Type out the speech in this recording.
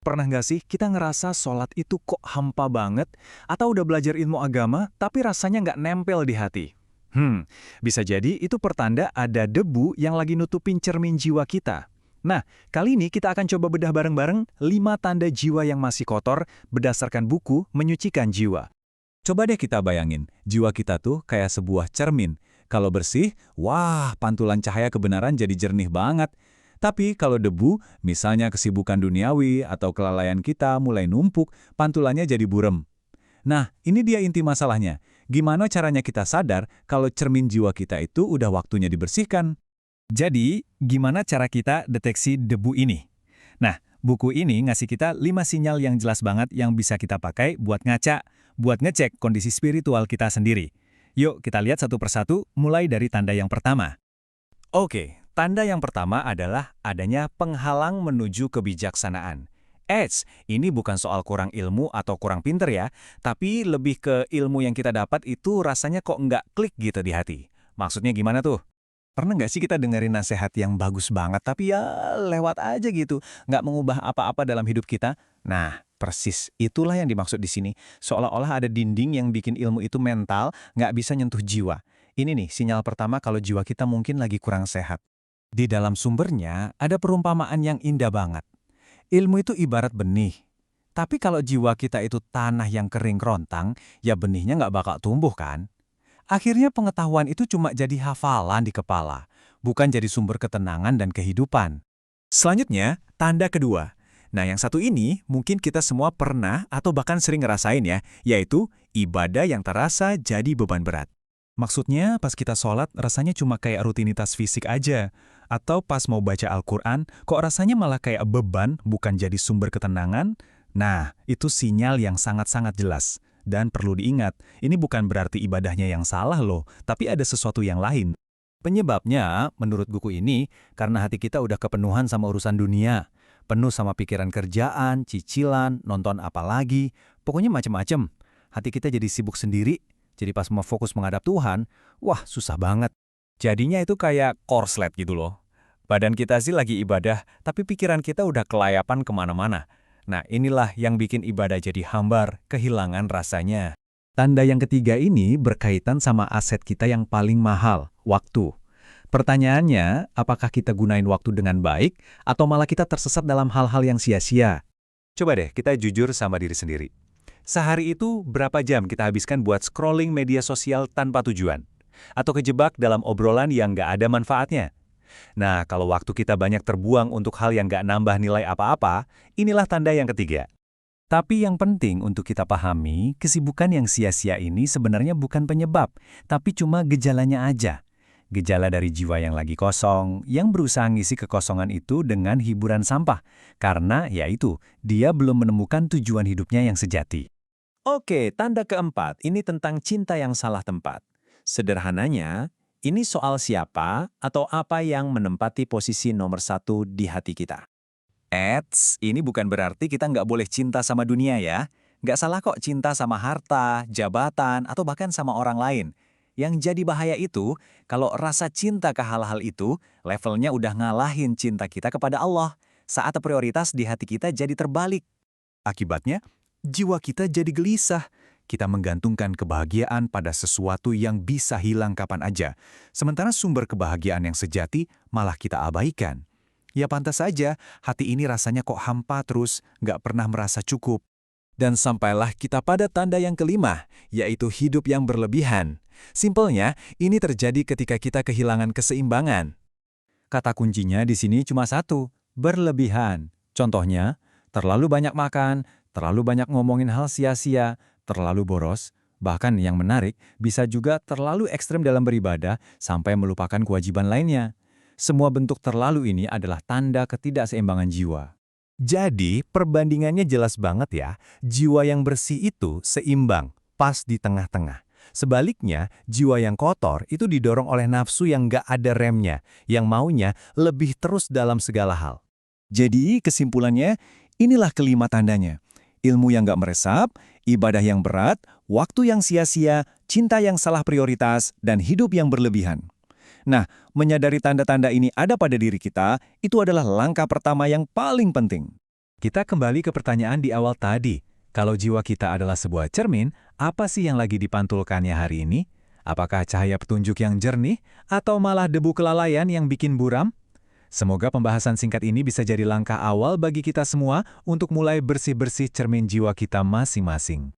Pernah nggak sih kita ngerasa sholat itu kok hampa banget, atau udah belajar ilmu agama tapi rasanya nggak nempel di hati? Bisa jadi itu pertanda ada debu yang lagi nutupin cermin jiwa kita. Nah, kali ini kita akan coba bedah bareng-bareng 5 tanda jiwa yang masih kotor berdasarkan buku Menyucikan Jiwa. Coba deh kita bayangin, jiwa kita tuh kayak sebuah cermin. Kalau bersih, wah, pantulan cahaya kebenaran jadi jernih banget. Tapi kalau debu, misalnya kesibukan duniawi atau kelalaian kita mulai numpuk, pantulannya jadi burem. Nah, ini dia inti masalahnya. Gimana caranya kita sadar kalau cermin jiwa kita itu udah waktunya dibersihkan? Jadi, gimana cara kita deteksi debu ini? Nah, buku ini ngasih kita 5 sinyal yang jelas banget yang bisa kita pakai buat ngaca, buat ngecek kondisi spiritual kita sendiri. Yuk, kita lihat satu persatu, mulai dari tanda yang pertama. Oke, tanda yang pertama adalah adanya penghalang menuju kebijaksanaan. Ini bukan soal kurang ilmu atau kurang pinter ya, tapi lebih ke ilmu yang kita dapat itu rasanya kok nggak klik gitu di hati. Maksudnya gimana tuh? Pernah nggak sih kita dengerin nasihat yang bagus banget, tapi ya lewat aja gitu, nggak mengubah apa-apa dalam hidup kita? Nah, persis itulah yang dimaksud di sini. Seolah-olah ada dinding yang bikin ilmu itu mental, nggak bisa nyentuh jiwa. Ini nih, sinyal pertama kalau jiwa kita mungkin lagi kurang sehat. Di dalam sumbernya, ada perumpamaan yang indah banget. Ilmu itu ibarat benih. Tapi kalau jiwa kita itu tanah yang kering kerontang, ya benihnya nggak bakal tumbuh kan? Akhirnya pengetahuan itu cuma jadi hafalan di kepala, bukan jadi sumber ketenangan dan kehidupan. Selanjutnya, tanda kedua. Nah, yang satu ini mungkin kita semua pernah atau bahkan sering ngerasain ya, yaitu ibadah yang terasa jadi beban berat. Maksudnya pas kita sholat rasanya cuma kayak rutinitas fisik aja. Atau pas mau baca Al-Quran, kok rasanya malah kayak beban bukan jadi sumber ketenangan? Nah, itu sinyal yang sangat-sangat jelas. Dan perlu diingat, ini bukan berarti ibadahnya yang salah loh, tapi ada sesuatu yang lain. Penyebabnya, menurut buku ini, karena hati kita udah kepenuhan sama urusan dunia. Penuh sama pikiran kerjaan, cicilan, nonton apa lagi, pokoknya macem-macem. Hati kita jadi sibuk sendiri, jadi pas mau fokus menghadap Tuhan, wah susah banget. Jadinya itu kayak korslet gitu loh. Badan kita sih lagi ibadah, tapi pikiran kita udah kelayapan kemana-mana. Nah, inilah yang bikin ibadah jadi hambar, kehilangan rasanya. Tanda yang ketiga ini berkaitan sama aset kita yang paling mahal, waktu. Pertanyaannya, apakah kita gunain waktu dengan baik, atau malah kita tersesat dalam hal-hal yang sia-sia? Coba deh, kita jujur sama diri sendiri. Sehari itu berapa jam kita habiskan buat scrolling media sosial tanpa tujuan? Atau kejebak dalam obrolan yang nggak ada manfaatnya? Nah, kalau waktu kita banyak terbuang untuk hal yang nggak nambah nilai apa-apa, inilah tanda yang ketiga. Tapi yang penting untuk kita pahami, kesibukan yang sia-sia ini sebenarnya bukan penyebab, tapi cuma gejalanya aja. Gejala dari jiwa yang lagi kosong, yang berusaha ngisi kekosongan itu dengan hiburan sampah. Karena, yaitu, dia belum menemukan tujuan hidupnya yang sejati. Oke, tanda keempat, ini tentang cinta yang salah tempat. Sederhananya, ini soal siapa atau apa yang menempati posisi nomor satu di hati kita. Ini bukan berarti kita nggak boleh cinta sama dunia ya. Nggak salah kok cinta sama harta, jabatan, atau bahkan sama orang lain. Yang jadi bahaya itu, kalau rasa cinta ke hal-hal itu, levelnya udah ngalahin cinta kita kepada Allah. Saat prioritas di hati kita jadi terbalik. Akibatnya, jiwa kita jadi gelisah. Kita menggantungkan kebahagiaan pada sesuatu yang bisa hilang kapan aja. Sementara sumber kebahagiaan yang sejati malah kita abaikan. Ya pantas saja, hati ini rasanya kok hampa terus, nggak pernah merasa cukup. Dan sampailah kita pada tanda yang kelima, yaitu hidup yang berlebihan. Simpelnya, ini terjadi ketika kita kehilangan keseimbangan. Kata kuncinya di sini cuma satu, berlebihan. Contohnya, terlalu banyak makan, terlalu banyak ngomongin hal sia-sia, terlalu boros, bahkan yang menarik, bisa juga terlalu ekstrem dalam beribadah sampai melupakan kewajiban lainnya. Semua bentuk terlalu ini adalah tanda ketidakseimbangan jiwa. Jadi, perbandingannya jelas banget ya, jiwa yang bersih itu seimbang, pas di tengah-tengah. Sebaliknya, jiwa yang kotor itu didorong oleh nafsu yang nggak ada remnya, yang maunya lebih terus dalam segala hal. Jadi, kesimpulannya, inilah kelima tandanya. Ilmu yang nggak meresap, ibadah yang berat, waktu yang sia-sia, cinta yang salah prioritas, dan hidup yang berlebihan. Nah, menyadari tanda-tanda ini ada pada diri kita, itu adalah langkah pertama yang paling penting. Kita kembali ke pertanyaan di awal tadi. Kalau jiwa kita adalah sebuah cermin, apa sih yang lagi dipantulkannya hari ini? Apakah cahaya petunjuk yang jernih, atau malah debu kelalaian yang bikin buram? Semoga pembahasan singkat ini bisa jadi langkah awal bagi kita semua untuk mulai bersih-bersih cermin jiwa kita masing-masing.